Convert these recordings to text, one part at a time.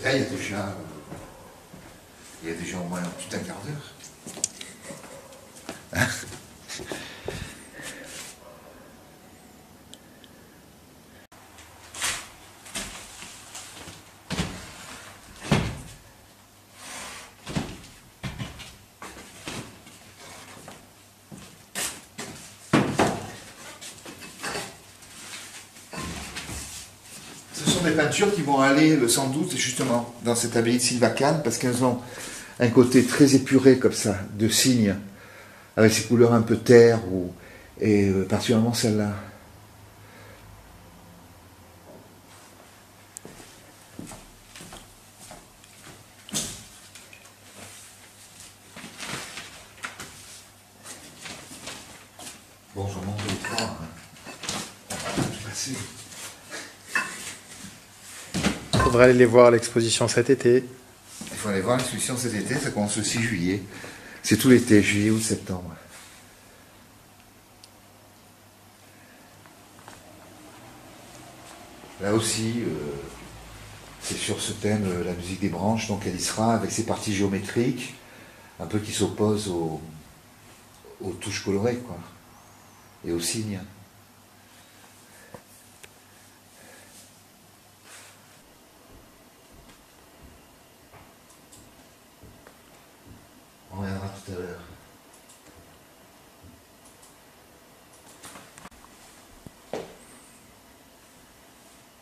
Là, il y a déjà au moins plus d'un quart d'heure. Hein? Ce sont des peintures qui vont aller sans doute justement dans cette abbaye de Sylvacane parce qu'elles ont un côté très épuré comme ça, de cygne, avec ces couleurs un peu terre, et particulièrement celle-là. Bon, je remonte les trois. Il faudrait aller les voir à l'exposition cet été. Il faut aller voir l'exposition cet été, ça commence le 6 juillet. C'est tout l'été, juillet, août, septembre. Là aussi, c'est sur ce thème, la musique des branches, donc elle y sera avec ses parties géométriques, un peu qui s'opposent aux touches colorées, quoi, et aux signes. On reviendra tout à l'heure.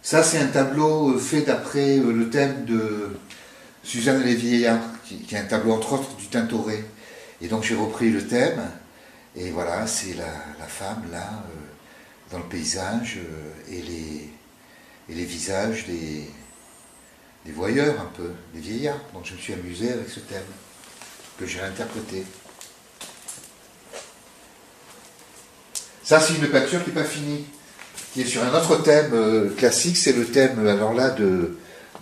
Ça, c'est un tableau fait d'après le thème de Suzanne et les Vieillards, qui est un tableau entre autres du Tintoret. Et donc j'ai repris le thème, et voilà, c'est la femme là, dans le paysage, et les visages des voyeurs un peu, des vieillards. Donc je me suis amusé avec ce thème, que j'ai interprété. Ça, c'est une peinture qui n'est pas finie, qui est sur un autre thème classique, c'est le thème, alors là, de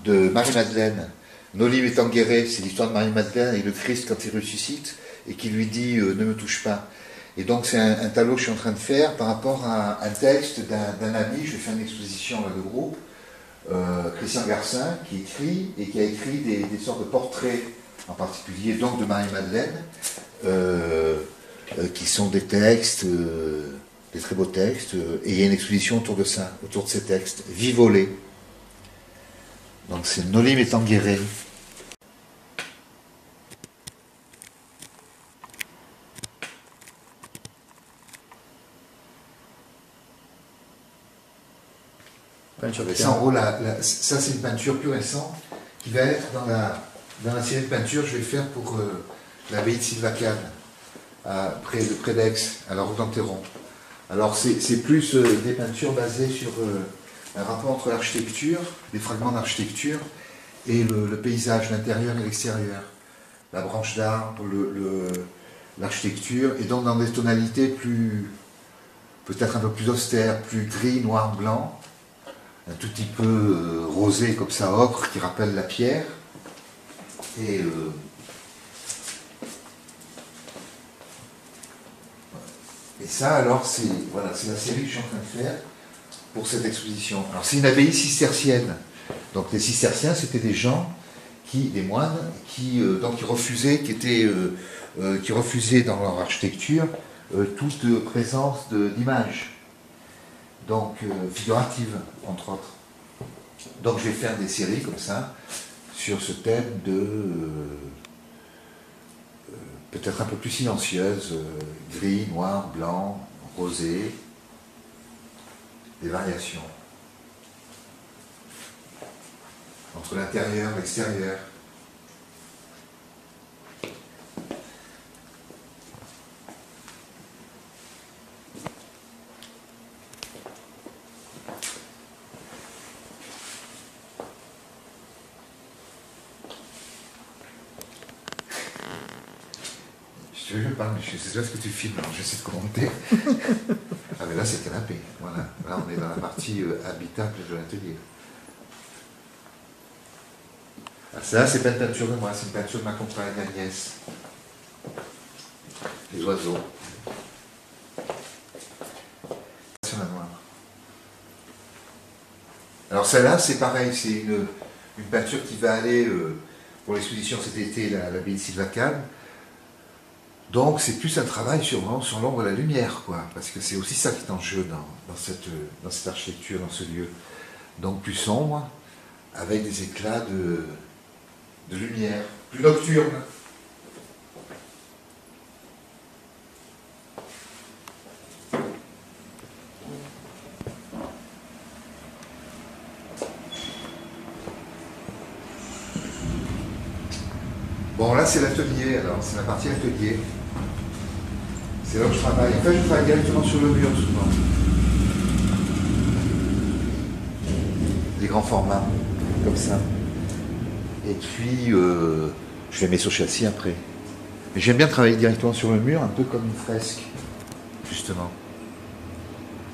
Marie-Madeleine. Noli me tangere, c'est l'histoire de Marie-Madeleine et le Christ quand il ressuscite, et qui lui dit ne me touche pas. Et donc c'est un tableau que je suis en train de faire par rapport à un texte d'un ami, je vais faire une exposition là, de groupe, Christian Garcin, qui écrit, et qui a écrit des sortes de portraits, en particulier donc de Marie-Madeleine, qui sont des textes, des très beaux textes, et il y a une exposition autour de ça, autour de ces textes, Vivolé. Donc c'est Noli me tangere. Ça, en gros, ça c'est une peinture plus récente qui va être dans la série de peintures que je vais faire pour l'abbaye de Sylvacane, près d'Aix, à la rue d'Enterron. Alors c'est plus des peintures basées sur un rapport entre l'architecture, des fragments d'architecture, et le paysage, l'intérieur et l'extérieur. La branche d'arbre, l'architecture, et donc dans des tonalités peut-être un peu plus austères, plus gris, noir, blanc, un tout petit peu rosé comme ça, ocre, qui rappelle la pierre. Et ça, alors, c'est la série que je suis en train de faire pour cette exposition. Alors, c'est une abbaye cistercienne. Donc, les cisterciens, c'était des gens, des moines, qui refusaient, qui refusaient dans leur architecture toute présence d'images. Donc figurative, entre autres. Donc je vais faire des séries comme ça, sur ce thème peut-être un peu plus silencieuse, gris, noir, blanc, rosé, des variations. Entre l'intérieur et l'extérieur. Je parle, mais je sais pas ce que tu filmes, alors j'essaie de commenter. Ah mais là c'est le canapé, voilà. Là on est dans la partie habitable de l'atelier. Ah, ça c'est pas une peinture de moi, c'est une peinture de ma compagne Agnès. Les oiseaux. Sur la noire. Alors celle-là c'est pareil, c'est une peinture qui va aller pour l'exposition cet été, l'abbaye de Sylvacane. Donc c'est plus un travail vraiment sur l'ombre et la lumière, quoi, parce que c'est aussi ça qui est en jeu dans cette architecture, dans ce lieu. Donc plus sombre, avec des éclats de lumière, plus nocturne. Bon, là c'est l'atelier, alors c'est la partie atelier. C'est là où je travaille. En fait, je travaille directement sur le mur souvent. Des grands formats, comme ça. Et puis, je les mets sur châssis après. Mais j'aime bien travailler directement sur le mur, un peu comme une fresque, justement.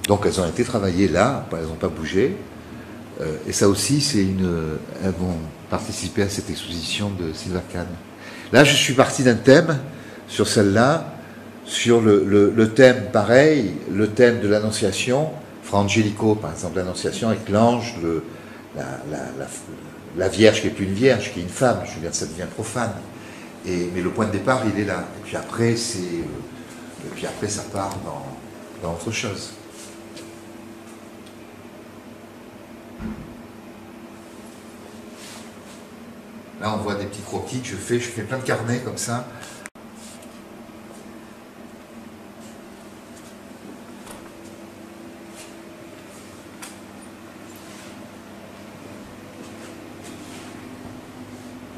Donc elles ont été travaillées là, elles n'ont pas bougé. Et ça aussi, elles vont participer à cette exposition de Sylvacane. Là, je suis parti d'un thème, sur celle-là, sur le thème pareil, le thème de l'Annonciation, Fra Angelico, par exemple, l'Annonciation avec l'ange, la Vierge qui n'est plus une Vierge, qui est une femme, je veux dire, ça devient profane. Mais le point de départ, il est là. Et puis après, ça part dans autre chose. Là, on voit des petits croquis que je fais plein de carnets comme ça.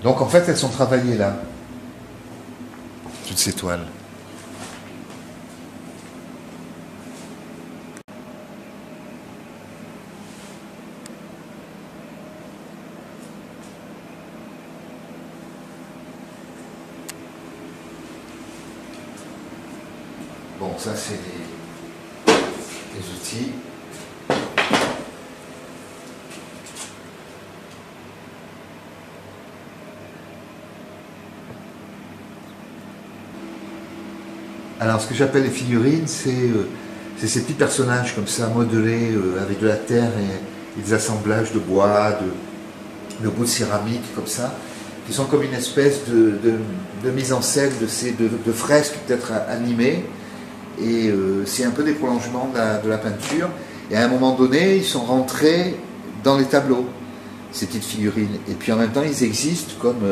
Donc en fait, elles sont travaillées là, toutes ces toiles. Bon, ça c'est les outils. Alors, ce que j'appelle les figurines, c'est ces petits personnages comme ça, modelés avec de la terre et des assemblages de bois, de bouts de céramique comme ça, qui sont comme une espèce de mise en scène de fresques peut-être animées. Et c'est un peu des prolongements de la peinture. Et à un moment donné, ils sont rentrés dans les tableaux, ces petites figurines. Et puis en même temps, ils existent comme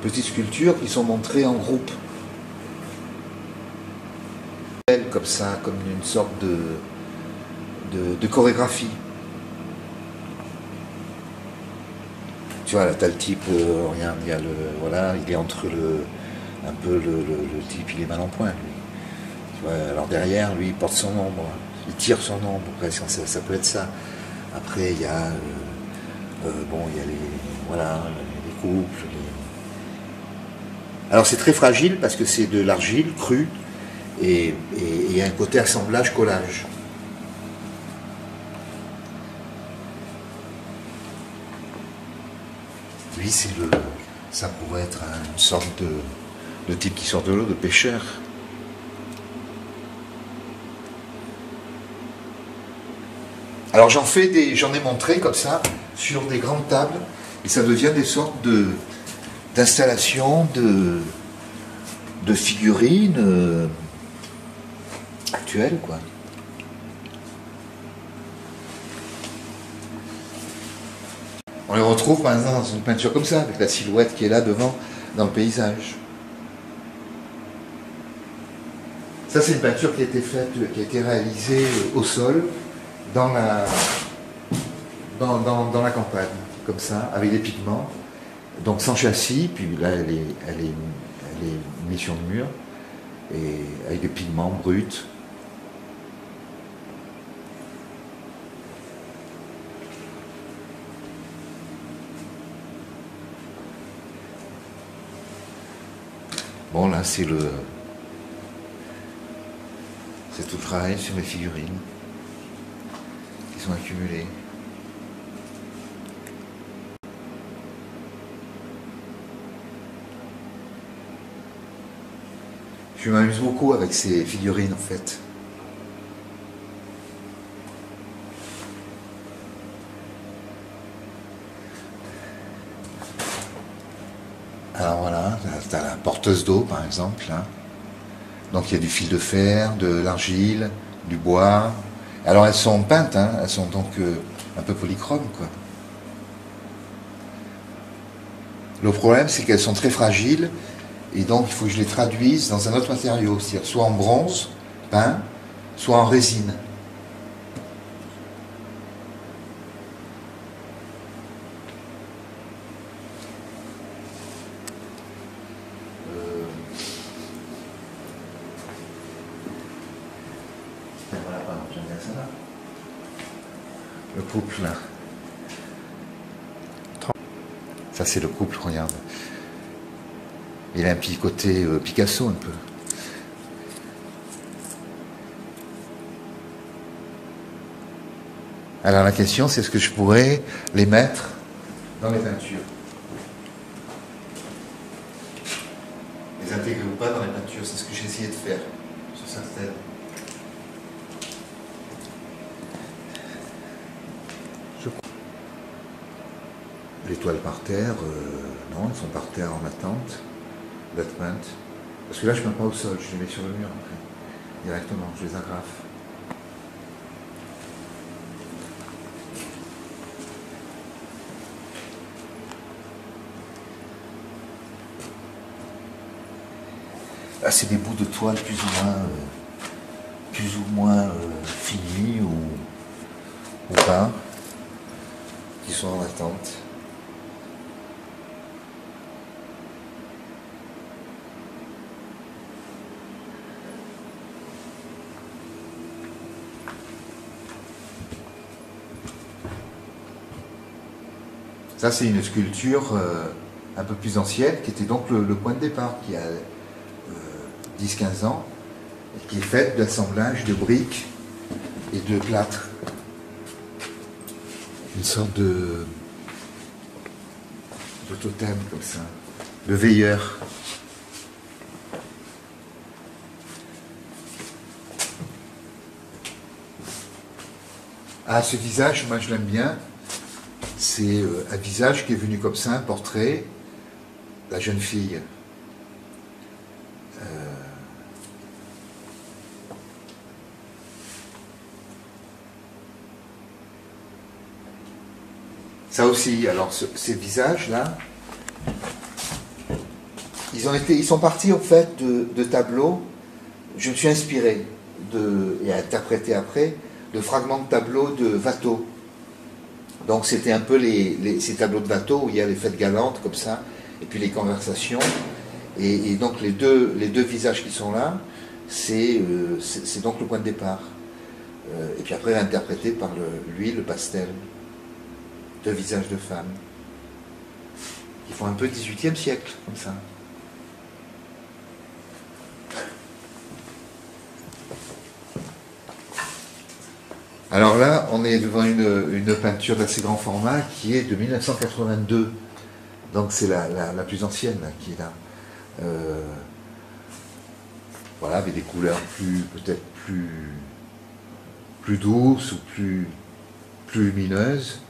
petites sculptures qui sont montrées en groupe. Comme ça, comme une sorte de chorégraphie. Tu vois, là, t'as le type, regarde, voilà, il est entre un peu le type, il est mal en point, lui. Tu vois, alors derrière, lui, il porte son ombre, il tire son ombre, presque, ça peut être ça. Après, il y a, il y a les couples. Alors c'est très fragile parce que c'est de l'argile crue. Et il y a un côté assemblage-collage. Lui, ça pourrait être une sorte de type qui sort de l'eau, de pêcheur. Alors j'en ai montré comme ça, sur des grandes tables, et ça devient des sortes d'installations, de figurines actuelles, quoi. On les retrouve par exemple dans une peinture comme ça, avec la silhouette qui est là devant, dans le paysage. Ça, c'est une peinture qui a été faite, qui a été réalisée au sol, dans la campagne, comme ça, avec des pigments, donc sans châssis, puis là, elle est mise sur le mur, et avec des pigments bruts. Bon, là, c'est tout le travail sur mes figurines qui sont accumulées. Je m'amuse beaucoup avec ces figurines, en fait. Alors voilà, tu as la porteuse d'eau par exemple. Là. Donc il y a du fil de fer, de l'argile, du bois. Alors elles sont peintes, hein, elles sont donc un peu polychromes, quoi. Le problème, c'est qu'elles sont très fragiles, et donc il faut que je les traduise dans un autre matériau, c'est-à-dire soit en bronze, peint, soit en résine. Voilà, j'aime bien ça là. Le couple là. Ça c'est le couple, regarde. Il a un petit côté Picasso un peu. Alors la question c'est est-ce que je pourrais les mettre dans les peintures? Les intégrer ou pas dans les peintures, c'est ce que j'ai essayé de faire sur certaines. Les toiles par terre, non, elles sont par terre en attente d'être peintes. Parce que là, je ne peins pas au sol, je les mets sur le mur après, directement, je les agrafe. Là, c'est des bouts de toile plus ou moins finis ou pas, qui sont en attente. Ça, c'est une sculpture un peu plus ancienne, qui était donc le point de départ, qui a 10-15 ans, et qui est faite d'assemblage de briques et de plâtre. Une sorte de totem, comme ça, de veilleur. Ah, ce visage, moi je l'aime bien. C'est un visage qui est venu comme ça, un portrait, la jeune fille. Ça aussi, alors ces visages-là, ils sont partis en fait de tableaux. Je me suis inspiré et interprété après de fragments de tableaux de Watteau. Donc c'était un peu ces tableaux de Watteau où il y a les fêtes galantes comme ça, et puis les conversations. Et donc les deux visages qui sont là, c'est donc le point de départ. Et puis après interprété par l'huile, le pastel. Deux visages de femmes. Qui font un peu 18e siècle, comme ça. Alors là, on est devant une peinture d'assez grand format qui est de 1982. Donc c'est la plus ancienne là, qui est là. Voilà, avec des couleurs peut-être plus douces ou plus lumineuses,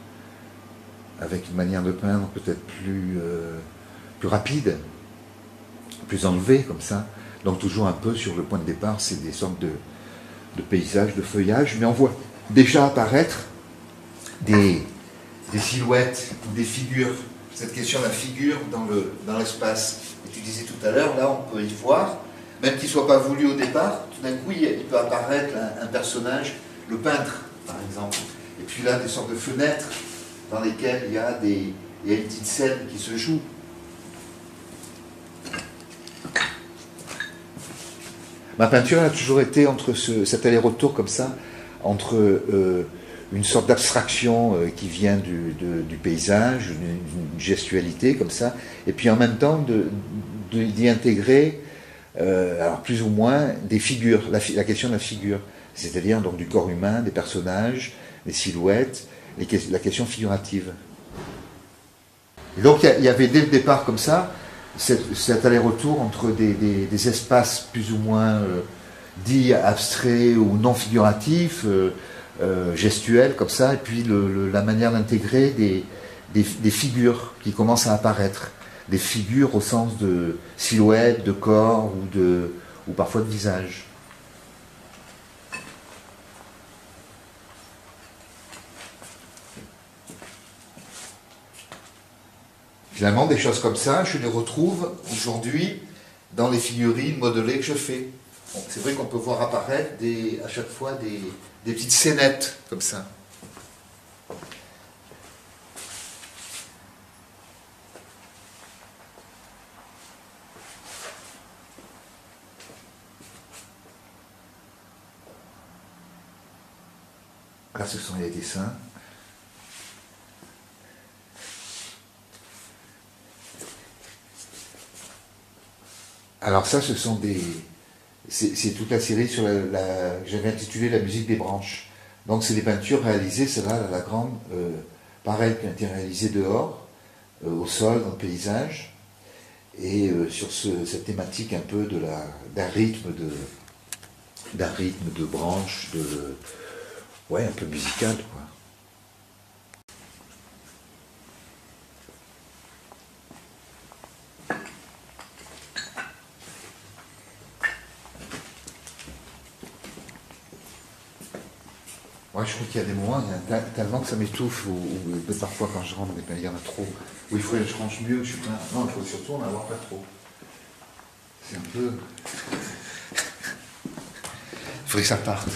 avec une manière de peindre peut-être plus rapide, plus enlevée comme ça. Donc toujours un peu sur le point de départ, c'est des sortes de paysages, de feuillages, mais on voit déjà apparaître des silhouettes ou des figures. Cette question de la figure dans l'espace. Et tu disais tout à l'heure, là on peut y voir, même qu'il ne soit pas voulu au départ, tout d'un coup il peut apparaître un personnage, le peintre par exemple. Et puis là des sortes de fenêtres dans lesquelles il y a une petite scène qui se joue. Ma peinture a toujours été entre cet aller-retour comme ça, entre une sorte d'abstraction qui vient du paysage, une gestualité comme ça, et puis en même temps d'y intégrer, alors plus ou moins, des figures, la question de la figure, c'est-à-dire donc du corps humain, des personnages, des silhouettes, la question figurative. Et donc il y avait dès le départ comme ça, cet aller-retour entre des espaces plus ou moins dits abstraits ou non figuratifs, gestuels comme ça, et puis la manière d'intégrer des figures qui commencent à apparaître, des figures au sens de silhouette, de corps ou parfois de visage. Finalement, des choses comme ça, je les retrouve aujourd'hui dans les figurines modelées que je fais. Bon, c'est vrai qu'on peut voir apparaître à chaque fois des petites scénettes comme ça. Là, ce sont les dessins. Alors ça, ce sont c'est toute la série sur que j'avais intitulée La musique des branches. Donc c'est des peintures réalisées, celle-là, la grande, pareil, qui a été réalisée dehors, au sol, dans le paysage, et sur cette thématique un peu d'un rythme de branches, ouais, un peu musical, quoi. Moi, je trouve qu'il y a des moments, il y a tellement que ça m'étouffe, ou parfois quand je rentre, il y en a trop. Ou il faudrait que je range mieux, je sais pas. Non, il faut surtout en avoir pas trop. C'est un peu. Il faudrait que ça parte.